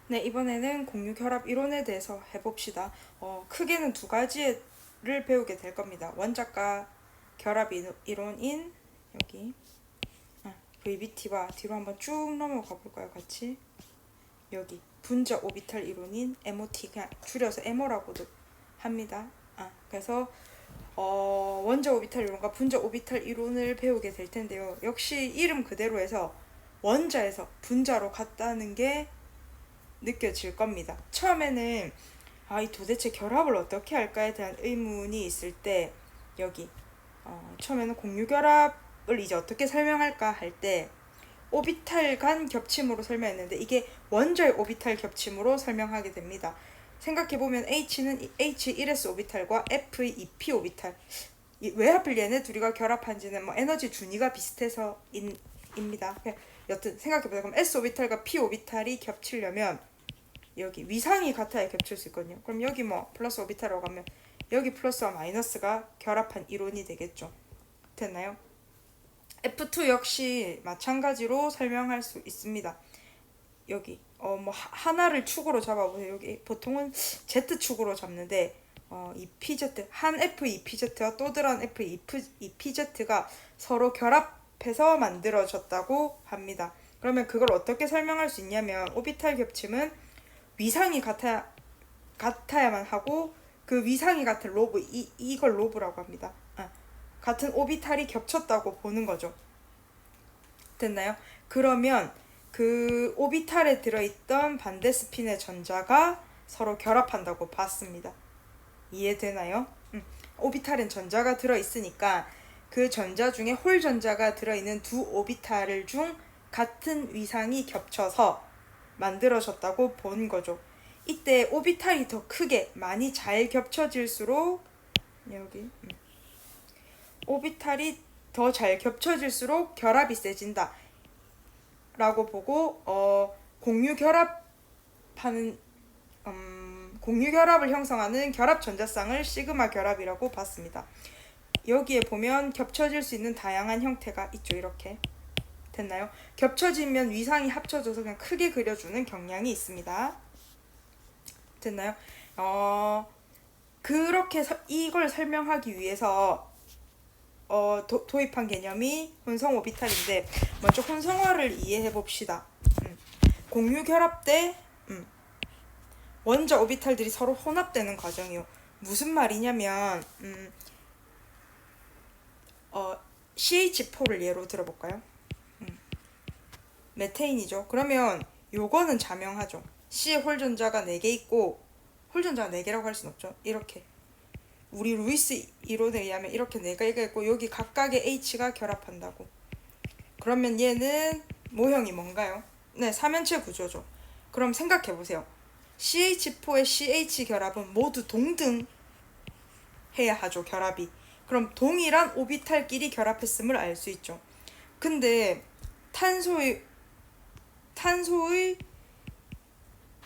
네, 이번에는 공유결합 이론에 대해서 해봅시다. 크게는 두 가지를 배우게 될 겁니다. 원자과 결합 이론인 여기 VBT와 뒤로 한번 쭉 넘어가 볼까요, 같이? 여기 분자 오비탈 이론인 MOT, 그냥 줄여서 MO라고도 합니다. 그래서 원자 오비탈 이론과 분자 오비탈 이론을 배우게 될 텐데요. 역시 이름 그대로 해서 원자에서 분자로 갔다는 게 느껴질 겁니다. 처음에는 이 도대체 결합을 어떻게 할까에 대한 의문이 있을 때 여기 처음에는 공유결합을 이제 어떻게 설명할까 할 때 오비탈 간 겹침으로 설명했는데 이게 원자의 오비탈 겹침으로 설명하게 됩니다. 생각해보면 H는 H1s 오비탈과 F의 2p 오비탈, 왜 하필 얘네 둘이가 결합한지는 뭐 에너지 준위가 비슷해서 입니다. 여튼 생각해보자. 그럼 s 오비탈과 p 오비탈이 겹치려면 여기 위상이 같아야 겹칠 수 있거든요. 그럼 여기 뭐 플러스 오비탈이라고 하면 여기 플러스와 마이너스가 결합한 이론이 되겠죠. 됐나요? F2 역시 마찬가지로 설명할 수 있습니다. 여기 뭐 하나를 축으로 잡아보세요. 여기 보통은 Z축으로 잡는데 이 PZ 한 F 2PZ와 또 다른 F 2PZ가 서로 결합해서 만들어졌다고 합니다. 그러면 그걸 어떻게 설명할 수 있냐면 오비탈 겹침은 위상이 같아야만 하고 그 위상이 같은 로브 이걸 로브라고 합니다. 같은 오비탈이 겹쳤다고 보는 거죠. 됐나요? 그러면 그 오비탈에 들어있던 반대 스핀의 전자가 서로 결합한다고 봤습니다. 이해되나요? 오비탈엔 전자가 들어있으니까 그 전자 중에 홀 전자가 들어있는 두 오비탈 중 같은 위상이 겹쳐서 만들어졌다고 본 거죠. 이때 오비탈이 더 크게 많이 잘 겹쳐질수록 여기 오비탈이 더 잘 겹쳐질수록 결합이 세진다 라고 보고 공유결합을 형성하는 결합 전자쌍을 시그마 결합이라고 봤습니다. 여기에 보면 겹쳐질 수 있는 다양한 형태가 있죠. 이렇게 됐나요? 겹쳐지면 위상이 합쳐져서 그냥 크게 그려주는 경향이 있습니다. 됐나요? 그렇게 이걸 설명하기 위해서 도입한 개념이 혼성 오비탈인데 먼저 혼성화를 이해해 봅시다. 공유결합 때 원자 오비탈들이 서로 혼합되는 과정이요. 무슨 말이냐면 CH4를 예로 들어볼까요? 메테인이죠. 그러면 요거는 자명하죠. C의 홀전자가 4개 있고 홀전자가 4개라고 할 순 없죠. 이렇게 우리 루이스 이론에 의하면 이렇게 4개가 있고 여기 각각의 H가 결합한다고. 그러면 얘는 모형이 뭔가요? 네, 삼연체 구조죠. 그럼 생각해보세요. CH4의 CH 결합은 모두 동등 해야 하죠. 결합이. 그럼 동일한 오비탈끼리 결합했음을 알 수 있죠. 근데 탄소의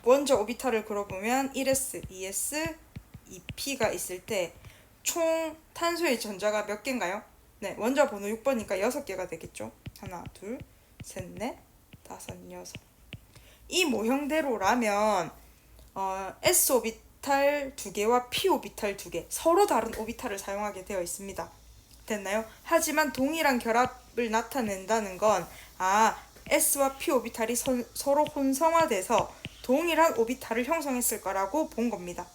원자 오비탈을 그려보면 1s, 2s, 2p가 있을 때 총 탄소의 전자가 몇 개인가요? 네, 원자 번호 6번이니까 6개가 되겠죠. 하나, 둘, 셋, 넷, 다섯, 여섯. 이 모형대로라면 s 오비탈 2개와 p 오비탈 2개 서로 다른 오비탈을 사용하게 되어 있습니다. 됐나요? 하지만 동일한 결합을 나타낸다는 건 S와 P 오비탈이 서로 혼성화돼서 동일한 오비탈을 형성했을 거라고 본 겁니다.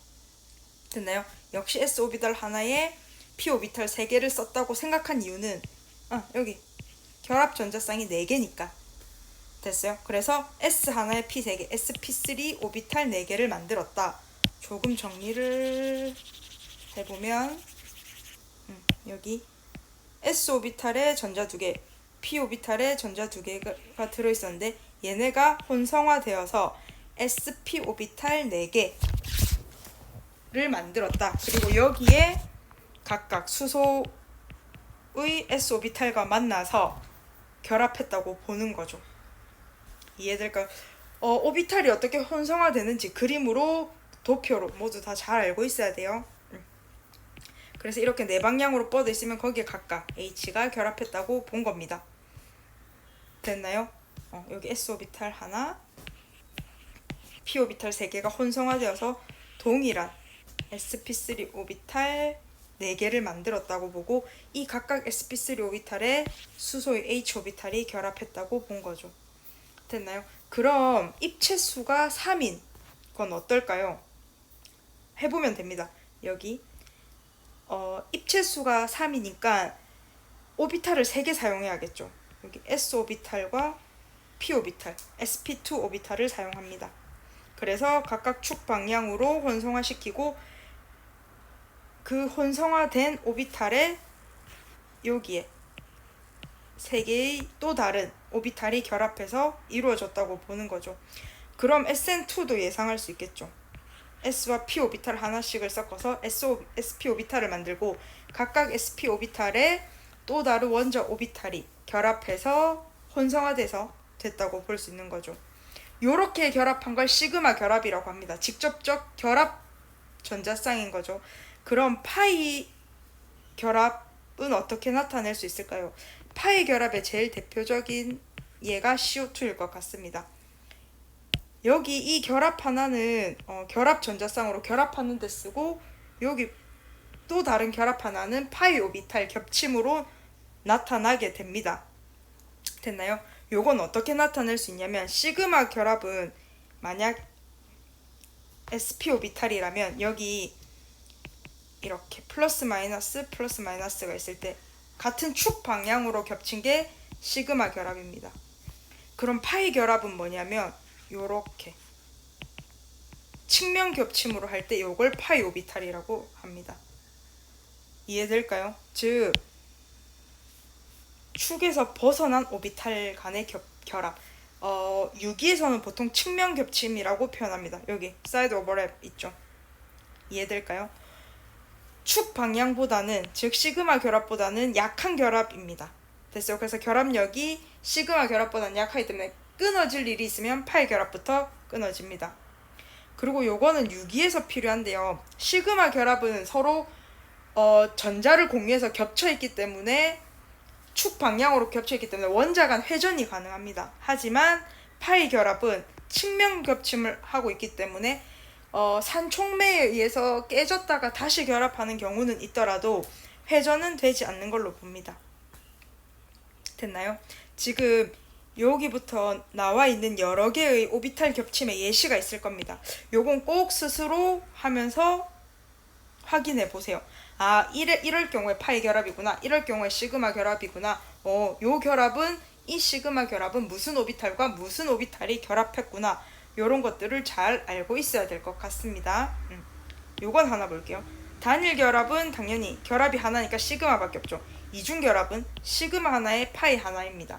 됐나요? 역시 S 오비탈 하나에 P 오비탈 3개를 썼다고 생각한 이유는 여기 결합 전자쌍이 4개니까. 됐어요? 그래서 S 하나에 P 3개, sp3 오비탈 4개를 만들었다. 조금 정리를 해보면 여기 S 오비탈에 전자 2개, P 오비탈에 전자 2개가 들어있었는데 얘네가 혼성화되어서 sp 오비탈 4개를 만들었다. 그리고 여기에 각각 수소의 s 오비탈과 만나서 결합했다고 보는 거죠. 이해될까요? 오비탈이 어떻게 혼성화되는지 그림으로 도표로 모두 다 잘 알고 있어야 돼요. 그래서 이렇게 네 방향으로 뻗어 있으면 거기에 각각 H가 결합했다고 본 겁니다. 됐나요? 여기 S 오비탈 하나, p 오비탈 3개가 혼성화되어서 동일한 sp3 오비탈 4개를 만들었다고 보고 이 각각 sp3 오비탈에 수소의 h 오비탈이 결합했다고 본 거죠. 됐나요? 그럼 입체수가 3인 건 어떨까요? 해보면 됩니다. 여기 입체수가 3이니까 오비탈을 3개 사용해야겠죠. 여기 s 오비탈과 p 오비탈, sp2 오비탈을 사용합니다. 그래서 각각 축 방향으로 혼성화시키고 그 혼성화된 오비탈에 여기에 3개의 또 다른 오비탈이 결합해서 이루어졌다고 보는 거죠. 그럼 SN2도 예상할 수 있겠죠. S와 P 오비탈 하나씩을 섞어서 SP 오비탈을 만들고 각각 SP 오비탈에 또 다른 원자 오비탈이 결합해서 혼성화돼서 됐다고 볼 수 있는 거죠. 요렇게 결합한 걸 시그마 결합이라고 합니다. 직접적 결합 전자쌍인 거죠. 그럼 파이 결합은 어떻게 나타낼 수 있을까요? 파이 결합의 제일 대표적인 예가 CO2일 것 같습니다. 여기 이 결합 하나는 결합 전자쌍으로 결합하는 데 쓰고 여기 또 다른 결합 하나는 파이 오비탈 겹침으로 나타나게 됩니다. 됐나요? 요건 어떻게 나타낼 수 있냐면 시그마 결합은 만약 sp 오비탈이라면 여기 이렇게 플러스 마이너스가 있을 때 같은 축 방향으로 겹친 게 시그마 결합입니다. 그럼 파이 결합은 뭐냐면 요렇게 측면 겹침으로 할 때 요걸 파이 오비탈이라고 합니다. 이해될까요? 즉 축에서 벗어난 오비탈 간의 결합. 유기에서는 보통 측면 겹침이라고 표현합니다. 여기 사이드 오버랩 있죠. 이해될까요? 축 방향보다는 즉 시그마 결합보다는 약한 결합입니다. 됐어요. 그래서 결합력이 시그마 결합보다는 약하기 때문에 끊어질 일이 있으면 파이 결합부터 끊어집니다. 그리고 요거는 유기에서 필요한데요. 시그마 결합은 서로 전자를 공유해서 겹쳐있기 때문에 축 방향으로 겹쳐있기 때문에 원자 간 회전이 가능합니다. 하지만 파이 결합은 측면 겹침을 하고 있기 때문에 산촉매에 의해서 깨졌다가 다시 결합하는 경우는 있더라도 회전은 되지 않는 걸로 봅니다. 됐나요? 지금 여기부터 나와 있는 여러 개의 오비탈 겹침의 예시가 있을 겁니다. 요건 꼭 스스로 하면서 확인해 보세요. 아, 이럴 경우에 파이 결합이구나. 이럴 경우에 시그마 결합이구나. 요 결합은 이 시그마 결합은 무슨 오비탈과 무슨 오비탈이 결합했구나. 요런 것들을 잘 알고 있어야 될 것 같습니다. 요건 하나 볼게요. 단일 결합은 당연히 결합이 하나니까 시그마밖에 없죠. 이중 결합은 시그마 하나에 파이 하나입니다.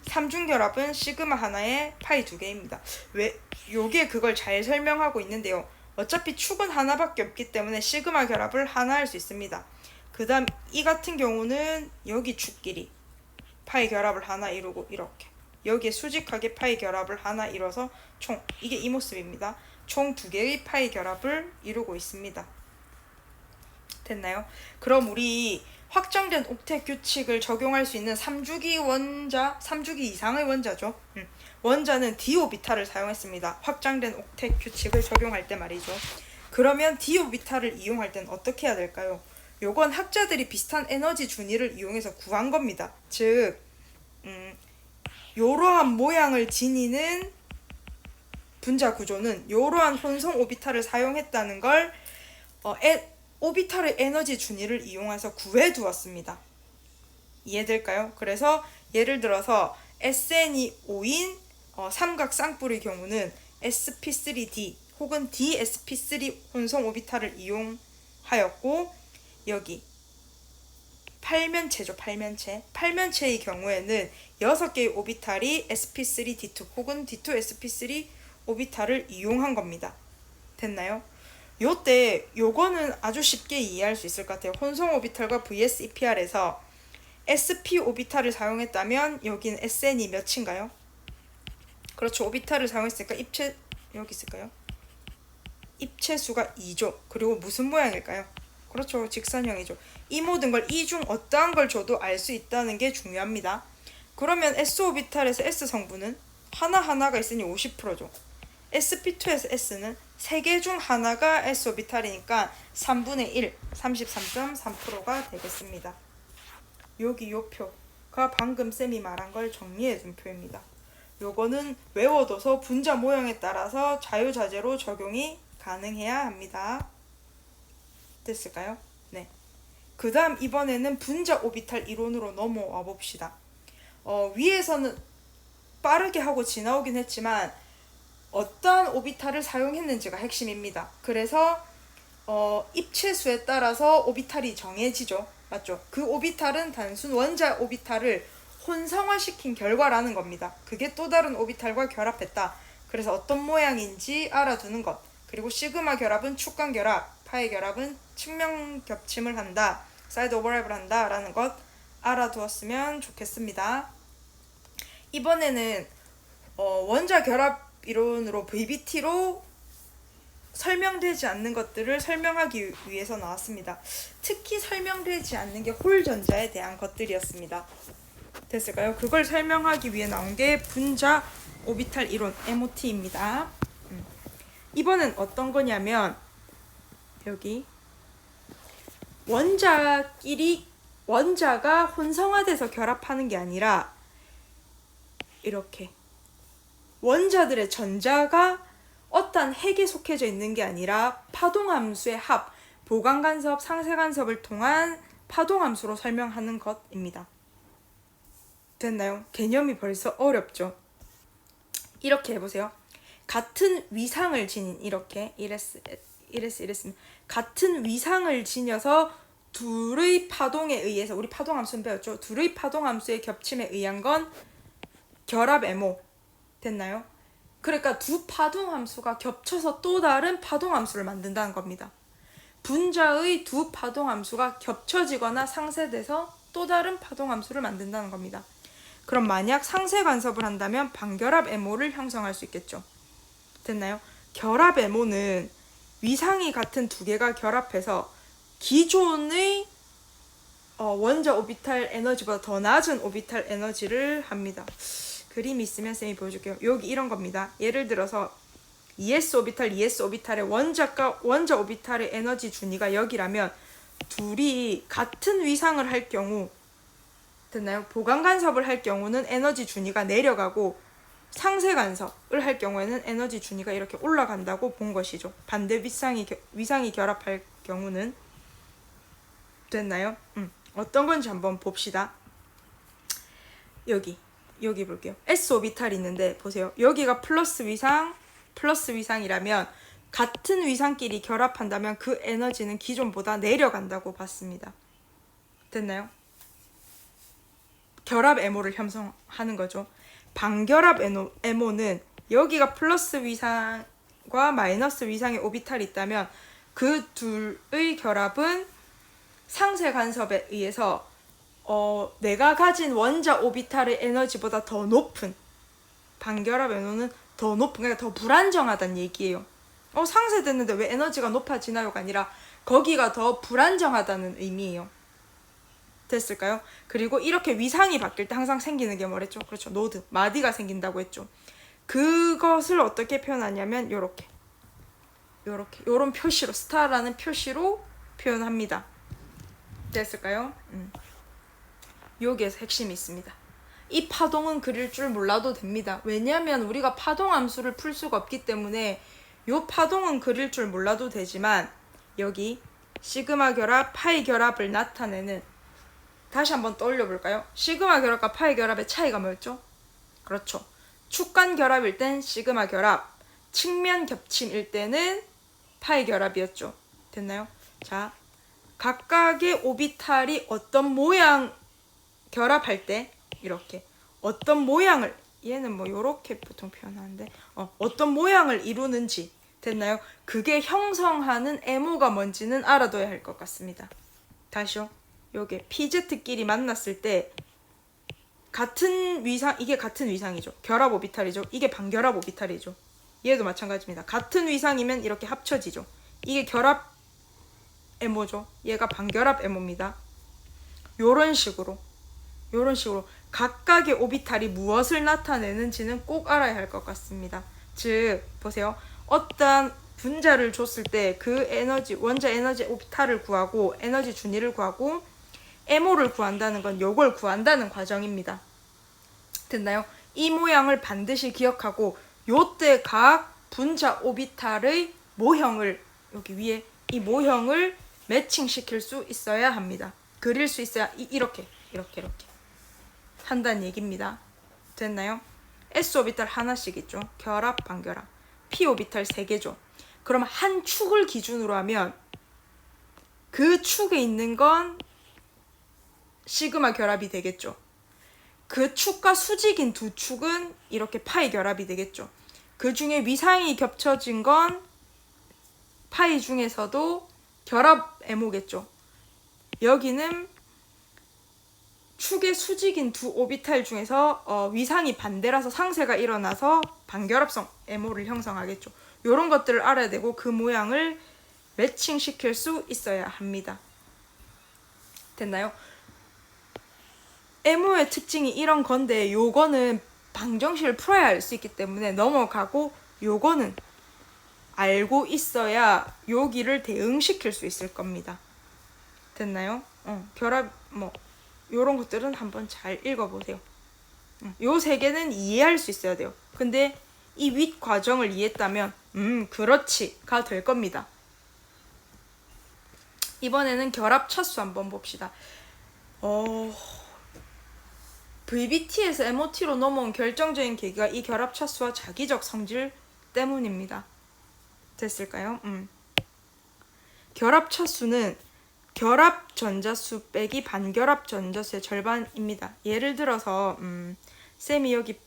삼중 결합은 시그마 하나에 파이 2개입니다. 왜? 요게 그걸 잘 설명하고 있는데요. 어차피 축은 하나밖에 없기 때문에 시그마 결합을 하나 할 수 있습니다. 그 다음 이 같은 경우는 여기 축끼리 파이 결합을 하나 이루고 이렇게 여기에 수직하게 파이 결합을 하나 이뤄서 총 이게 이 모습입니다. 총 2개의 파이 결합을 이루고 있습니다. 됐나요? 그럼 우리 확정된 옥텟 규칙을 적용할 수 있는 3주기 원자, 3주기 이상의 원자죠. 원자는 d 오비탈을 사용했습니다. 확장된 옥텟 규칙을 적용할 때 말이죠. 그러면 d 오비탈을 이용할 때는 어떻게 해야 될까요? 요건 학자들이 비슷한 에너지 준위를 이용해서 구한 겁니다. 즉 요러한 모양을 지니는 분자 구조는 요러한 혼성 오비탈을 사용했다는 걸 오비탈의 에너지 준위를 이용해서 구해 두었습니다. 이해될까요? 그래서 예를 들어서 SN이 5인 삼각 쌍뿔의 경우는 sp3d 혹은 dsp3 혼성 오비탈을 이용하였고 여기 팔면체죠. 팔면체의 경우에는 6개의 오비탈이 sp3d2 혹은 d2sp3 오비탈을 이용한 겁니다. 됐나요? 요때 요거는 아주 쉽게 이해할 수 있을 것 같아요. 혼성 오비탈과 VSEPR에서 sp 오비탈을 사용했다면 여긴 SN이 몇인가요? 그렇죠. 오비탈을 사용했으니까 입체 여기 있을까요? 입체수가 2죠. 그리고 무슨 모양일까요? 그렇죠. 직선형이죠. 이 모든 걸 이 중 어떠한 걸 줘도 알 수 있다는 게 중요합니다. 그러면 s 오비탈에서 s 성분은 하나하나가 있으니 50%죠. sp2에서 s는 3개 중 하나가 s 오비탈이니까 3분의 1, 33.3%가 되겠습니다. 여기 요 표가 방금 쌤이 말한 걸 정리해 준 표입니다. 요거는 외워둬서 분자 모형에 따라서 자유자재로 적용이 가능해야 합니다. 됐을까요? 네. 그 다음 이번에는 분자 오비탈 이론으로 넘어와 봅시다. 위에서는 빠르게 하고 지나오긴 했지만 어떠한 오비탈을 사용했는지가 핵심입니다. 그래서 입체수에 따라서 오비탈이 정해지죠. 맞죠? 그 오비탈은 단순 원자 오비탈을 혼성화시킨 결과라는 겁니다. 그게 또 다른 오비탈과 결합했다. 그래서 어떤 모양인지 알아두는 것. 그리고 시그마 결합은 축간 결합, 파이 결합은 측면 겹침을 한다, 사이드 오버랩을 한다 라는 것 알아두었으면 좋겠습니다. 이번에는 원자 결합 이론으로 VBT로 설명되지 않는 것들을 설명하기 위해서 나왔습니다. 특히 설명되지 않는 게 홀전자에 대한 것들이었습니다. 됐을까요? 그걸 설명하기 위해 나온 게 분자 오비탈 이론 MOT입니다. 이번엔 어떤 거냐면 여기 원자가 혼성화돼서 결합하는 게 아니라 이렇게 원자들의 전자가 어떤 핵에 속해져 있는 게 아니라 파동함수의 합, 보강간섭, 상쇄간섭을 통한 파동함수로 설명하는 것입니다. 됐나요? 개념이 벌써 어렵죠? 이렇게 해보세요. 같은 위상을 지닌 이렇게 이랬으면 같은 위상을 지녀서 둘의 파동에 의해서, 우리 파동함수는 배웠죠? 둘의 파동함수의 겹침에 의한 건 결합 MO. 됐나요? 그러니까 두 파동함수가 겹쳐서 또 다른 파동함수를 만든다는 겁니다. 분자의 두 파동함수가 겹쳐지거나 상쇄돼서 또 다른 파동함수를 만든다는 겁니다. 그럼 만약 상쇄간섭을 한다면 반결합 MO를 형성할 수 있겠죠. 됐나요? 결합 MO는 위상이 같은 두 개가 결합해서 기존의 원자 오비탈 에너지보다 더 낮은 오비탈 에너지를 합니다. 그림이 있으면 쌤이 보여줄게요. 여기 이런 겁니다. 예를 들어서 ES 오비탈의 원자 오비탈의 에너지 준위가 여기라면 둘이 같은 위상을 할 경우, 됐나요? 보강간섭을 할 경우는 에너지 준위가 내려가고 상쇄간섭을 할 경우에는 에너지 준위가 이렇게 올라간다고 본 것이죠. 반대 위상이 결합할 경우는. 됐나요? 어떤 건지 한번 봅시다. 여기 볼게요. S 오비탈이 있는데 보세요. 여기가 플러스 위상이라면 같은 위상끼리 결합한다면 그 에너지는 기존보다 내려간다고 봤습니다. 됐나요? 결합 MO를 형성하는 거죠. 반결합 MO는 여기가 플러스 위상과 마이너스 위상의 오비탈이 있다면 그 둘의 결합은 상쇄 간섭에 의해서 내가 가진 원자 오비탈의 에너지보다 더 높은, 반결합 MO는 더 높은, 그러니까 더 불안정하다는 얘기예요. 상쇄됐는데 왜 에너지가 높아지나요가 아니라 거기가 더 불안정하다는 의미예요. 됐을까요? 그리고 이렇게 위상이 바뀔 때 항상 생기는 게 뭐랬죠? 그렇죠. 노드, 마디가 생긴다고 했죠. 그것을 어떻게 표현하냐면 요런 표시로, 스타라는 표시로 표현합니다. 됐을까요? 여기에서 핵심이 있습니다. 이 파동은 그릴 줄 몰라도 됩니다. 왜냐하면 우리가 파동함수를 풀 수가 없기 때문에 요 파동은 그릴 줄 몰라도 되지만 여기 시그마 결합, 파이 결합을 나타내는, 다시 한번 떠올려 볼까요? 시그마 결합과 파이 결합의 차이가 뭐였죠? 그렇죠. 축간 결합일 땐 시그마 결합, 측면 겹침일 때는 파이 결합이었죠. 됐나요? 자, 각각의 오비탈이 어떤 모양 결합할 때 이렇게 어떤 모양을, 얘는 뭐 요렇게 보통 표현하는데 어떤 모양을 이루는지, 됐나요? 그게 형성하는 MO가 뭔지는 알아둬야 할 것 같습니다. 다시요. 요게 PZ끼리 만났을 때 같은 위상, 이게 같은 위상이죠. 결합 오비탈이죠. 이게 반결합 오비탈이죠. 얘도 마찬가지입니다. 같은 위상이면 이렇게 합쳐지죠. 이게 결합 MO죠. 얘가 반결합 MO입니다. 요런 식으로 각각의 오비탈이 무엇을 나타내는지는 꼭 알아야 할 것 같습니다. 즉 보세요. 어떤 분자를 줬을 때 그 에너지 원자 에너지 오비탈을 구하고 에너지 준위를 구하고 MO를 구한다는 건 요걸 구한다는 과정입니다. 됐나요? 이 모양을 반드시 기억하고 요때 각 분자 오비탈의 모형을 여기 위에 이 모형을 매칭시킬 수 있어야 합니다. 그릴 수 있어야 이렇게 한다는 얘기입니다. 됐나요? S 오비탈 하나씩 있죠. 결합, 반결합. P 오비탈 3개죠. 그럼 한 축을 기준으로 하면 그 축에 있는 건 시그마 결합이 되겠죠. 그 축과 수직인 두 축은 이렇게 파이 결합이 되겠죠. 그 중에 위상이 겹쳐진 건 파이 중에서도 결합 MO겠죠. 여기는 축의 수직인 두 오비탈 중에서 위상이 반대라서 상쇄가 일어나서 반결합성 MO를 형성하겠죠. 이런 것들을 알아야 되고 그 모양을 매칭시킬 수 있어야 합니다. 됐나요? MO의 특징이 이런 건데 요거는 방정식을 풀어야 알 수 있기 때문에 넘어가고 요거는 알고 있어야 여기를 대응시킬 수 있을 겁니다. 됐나요? 결합 요런 것들은 한번 잘 읽어보세요. 요 3개는 이해할 수 있어야 돼요. 근데 이 윗 과정을 이해했다면 그렇지가 될 겁니다. 이번에는 결합 차수 한번 봅시다. VBT에서 MOT로 넘어온 결정적인 계기가 이 결합 차수와 자기적 성질 때문입니다. 됐을까요? 결합 차수는 결합 전자수 빼기 반결합 전자수의 절반입니다. 예를 들어서 쌤이 여기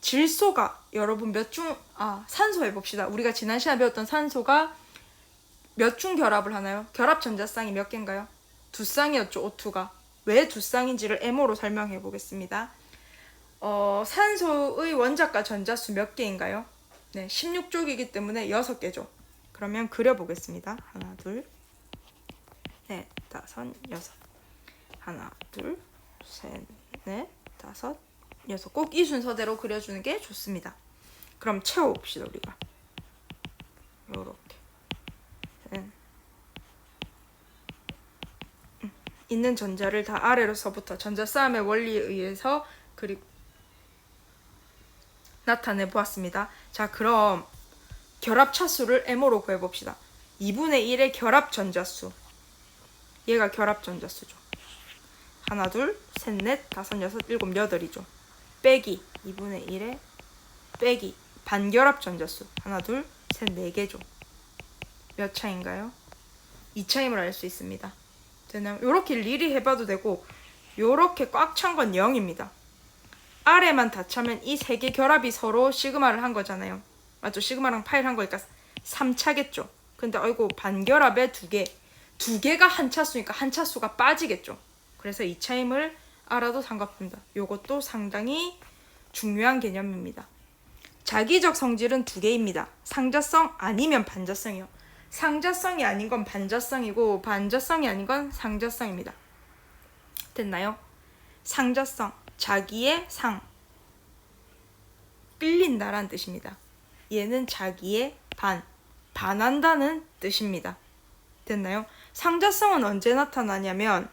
질소가 여러분 산소 해봅시다. 우리가 지난 시간에 배웠던 산소가 몇 중 결합을 하나요? 결합 전자쌍이 몇 개인가요? 2쌍이었죠. O2가. 왜 2쌍인지를 MO로 설명해 보겠습니다. 산소의 원자과 전자수 몇 개인가요? 네, 16쪽이기 때문에 6개죠. 그러면 그려보겠습니다. 하나, 둘, 넷, 다섯, 여섯. 하나, 둘, 셋, 넷, 다섯, 여섯. 꼭 이 순서대로 그려주는 게 좋습니다. 그럼 채워봅시다, 우리가. 요렇게. 있는 전자를 다 아래로서부터 전자 싸움의 원리에 의해서 나타내 보았습니다. 자, 그럼 결합 차수를 MO로 구해봅시다. 2분의 1의 결합 전자수. 얘가 결합 전자수죠. 하나, 둘, 셋, 넷, 다섯, 여섯, 일곱, 여덟이죠. 빼기 2분의 1의 빼기 반결합 전자수. 하나, 둘, 셋, 4개죠. 몇 차인가요? 2차임을 알 수 있습니다. 되나요? 요렇게 리리 해봐도 되고 요렇게 꽉 찬 건 0입니다. 아래만 다 차면 이 3개 결합이 서로 시그마를 한 거잖아요. 맞죠? 시그마랑 파이를 한 거니까 3차겠죠. 근데 아이고 반결합에 2개. 2개가 한 차수니까 한 차수가 빠지겠죠. 그래서 2차임을 알아도 상관없습니다. 요것도 상당히 중요한 개념입니다. 자기적 성질은 2개입니다. 상자성 아니면 반자성이요. 상자성이 아닌 건 반자성이고 반자성이 아닌 건 상자성입니다. 됐나요? 상자성, 자기의 상, 끌린다라는 뜻입니다. 얘는 자기의 반한다는 뜻입니다. 됐나요? 상자성은 언제 나타나냐면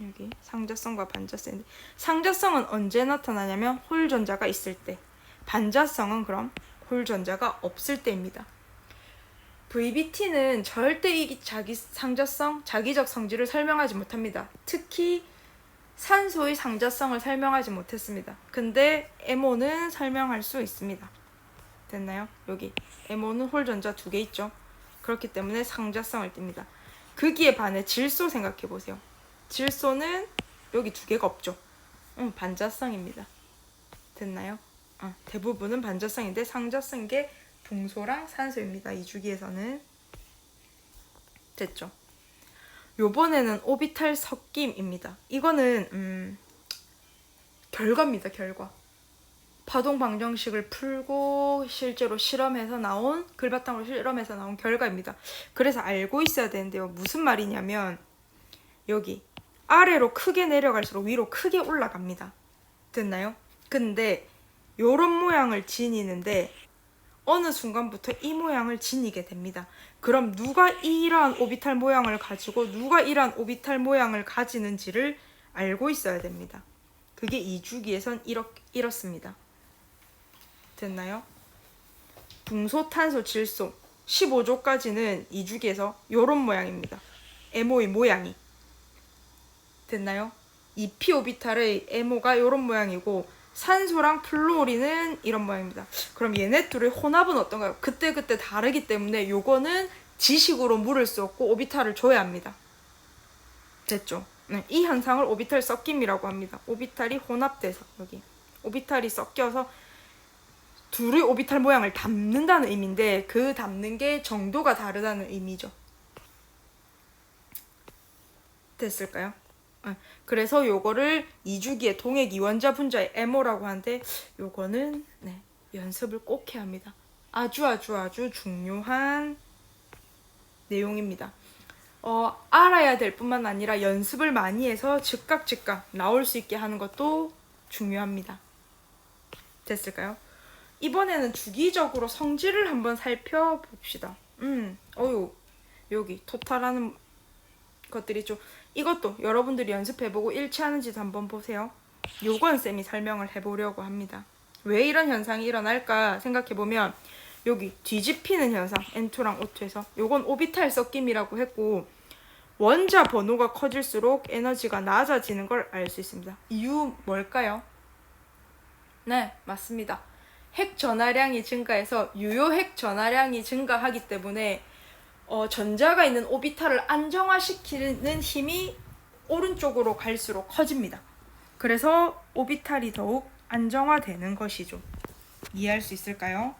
여기 상자성과 반자성인데 상자성은 언제 나타나냐면 홀전자가 있을 때, 반자성은 그럼 홀전자가 없을 때입니다. VBT는 절대 이 상자성, 자기적 성질을 설명하지 못합니다. 특히 산소의 상자성을 설명하지 못했습니다. 근데 MO는 설명할 수 있습니다. 됐나요? 여기 MO는 홀전자 2개 있죠. 그렇기 때문에 상자성을 띱니다. 거기에 반해 질소 생각해보세요. 질소는 여기 2개가 없죠. 반자성입니다. 됐나요? 대부분은 반자성인데 상자성인 게 붕소랑 산소입니다. 이 주기에서는. 됐죠? 요번에는 오비탈 섞임입니다. 이거는 결과입니다. 결과. 파동 방정식을 풀고 실제로 실험해서 나온, 글바탕으로 실험해서 나온 결과입니다. 그래서 알고 있어야 되는데요. 무슨 말이냐면 여기 아래로 크게 내려갈수록 위로 크게 올라갑니다. 됐나요? 근데 요런 모양을 지니는데 어느 순간부터 이 모양을 지니게 됩니다. 그럼 누가 이러한 오비탈 모양을 가지고 누가 이러한 오비탈 모양을 가지는지를 알고 있어야 됩니다. 그게 2주기에선 이렇습니다. 됐나요? 붕소, 탄소, 질소 15조까지는 2주기에서 요런 모양입니다. MO의 모양이. 됐나요? 이 p-오비탈의 MO가 요런 모양이고 산소랑 플루오린은 이런 모양입니다. 그럼 얘네 둘의 혼합은 어떤가요? 그때그때 다르기 때문에 요거는 지식으로 물을 수 없고 오비탈을 줘야 합니다. 됐죠? 네, 이 현상을 오비탈 섞임이라고 합니다. 오비탈이 혼합돼서 여기 오비탈이 섞여서 둘의 오비탈 모양을 담는다는 의미인데 그 담는 게 정도가 다르다는 의미죠. 됐을까요? 그래서 요거를 2주기의 동액 이원자 분자의 MO라고 하는데 요거는 네, 연습을 꼭 해야 합니다. 아주 중요한 내용입니다. 알아야 될 뿐만 아니라 연습을 많이 해서 즉각 나올 수 있게 하는 것도 중요합니다. 됐을까요? 이번에는 주기적으로 성질을 한번 살펴봅시다. 여기 토탈하는 것들이 좀 이것도 여러분들이 연습해보고 일치하는지도 한번 보세요. 요건 쌤이 설명을 해보려고 합니다. 왜 이런 현상이 일어날까 생각해보면 여기 뒤집히는 현상 N2랑 O2에서 요건 오비탈 섞임이라고 했고 원자 번호가 커질수록 에너지가 낮아지는 걸 알 수 있습니다. 이유 뭘까요? 네, 맞습니다. 핵 전하량이 증가해서 유효 핵 전하량이 증가하기 때문에 전자가 있는 오비탈을 안정화시키는 힘이 오른쪽으로 갈수록 커집니다. 그래서 오비탈이 더욱 안정화되는 것이죠. 이해할 수 있을까요?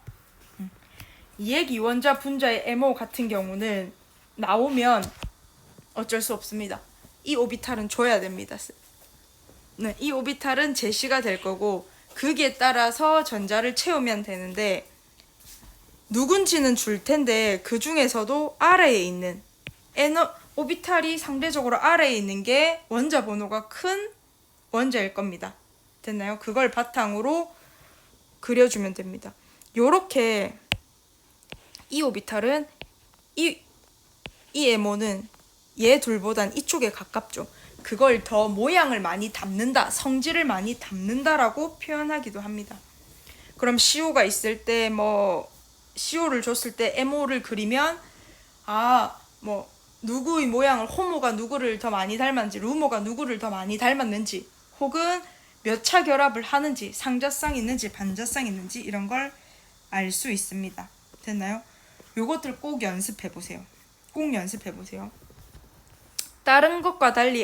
이핵 이원자 분자의 MO 같은 경우는 나오면 어쩔 수 없습니다. 이 오비탈은 줘야 됩니다. 네, 이 오비탈은 제시가 될 거고 거기에 따라서 전자를 채우면 되는데 누군지는 줄 텐데 그 중에서도 아래에 있는 오비탈이 상대적으로 아래에 있는 게 원자 번호가 큰 원자일 겁니다. 됐나요? 그걸 바탕으로 그려주면 됩니다. 요렇게 이 오비탈은 이 MO는 얘 둘보단 이쪽에 가깝죠. 그걸 더 모양을 많이 담는다, 성질을 많이 담는다라고 표현하기도 합니다. 그럼 CO가 있을 때 CO를 줬을 때 MO를 그리면 누구의 모양을 호모가 누구를 더 많이 닮았는지 루모가 누구를 더 많이 닮았는지 혹은 몇 차 결합을 하는지 상자쌍 있는지 반자쌍 있는지 이런 걸 알 수 있습니다. 됐나요? 요것들 꼭 연습해보세요. 꼭 연습해보세요. 다른 것과 달리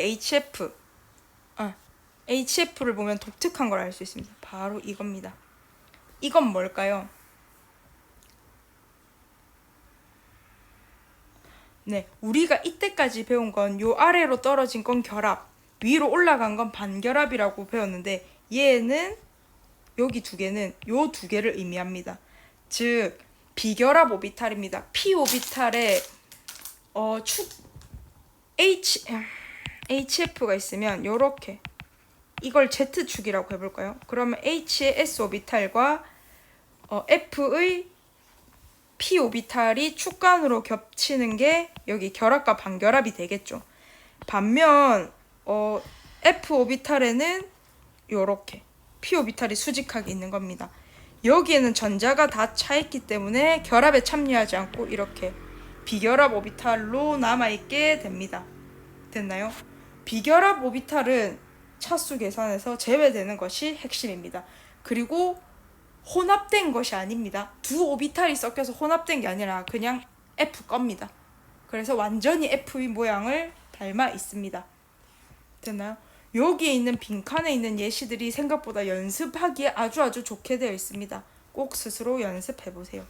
HF를 보면 독특한 걸 알 수 있습니다. 바로 이겁니다. 이건 뭘까요? 네, 우리가 이때까지 배운 건 요 아래로 떨어진 건 결합, 위로 올라간 건 반결합이라고 배웠는데 얘는 여기 두 개는 요 두 개를 의미합니다. 즉 비결합 오비탈입니다. p 오비탈에 HF가 있으면 요렇게 이걸 Z축이라고 해볼까요? 그러면 H의 S 오비탈과 F의 p 오비탈이 축간으로 겹치는 게 여기 결합과 반결합이 되겠죠. 반면 F 오비탈에는 요렇게 p 오비탈이 수직하게 있는 겁니다. 여기에는 전자가 다 차있기 때문에 결합에 참여하지 않고 이렇게 비결합 오비탈로 남아있게 됩니다. 됐나요? 비결합 오비탈은 차수 계산에서 제외되는 것이 핵심입니다. 그리고 혼합된 것이 아닙니다. 두 오비탈이 섞여서 혼합된 게 아니라 그냥 F 겁니다. 그래서 완전히 F의 모양을 닮아 있습니다. 됐나요? 여기에 있는 빈칸에 있는 예시들이 생각보다 연습하기에 아주 좋게 되어 있습니다. 꼭 스스로 연습해보세요.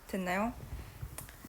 됐나요?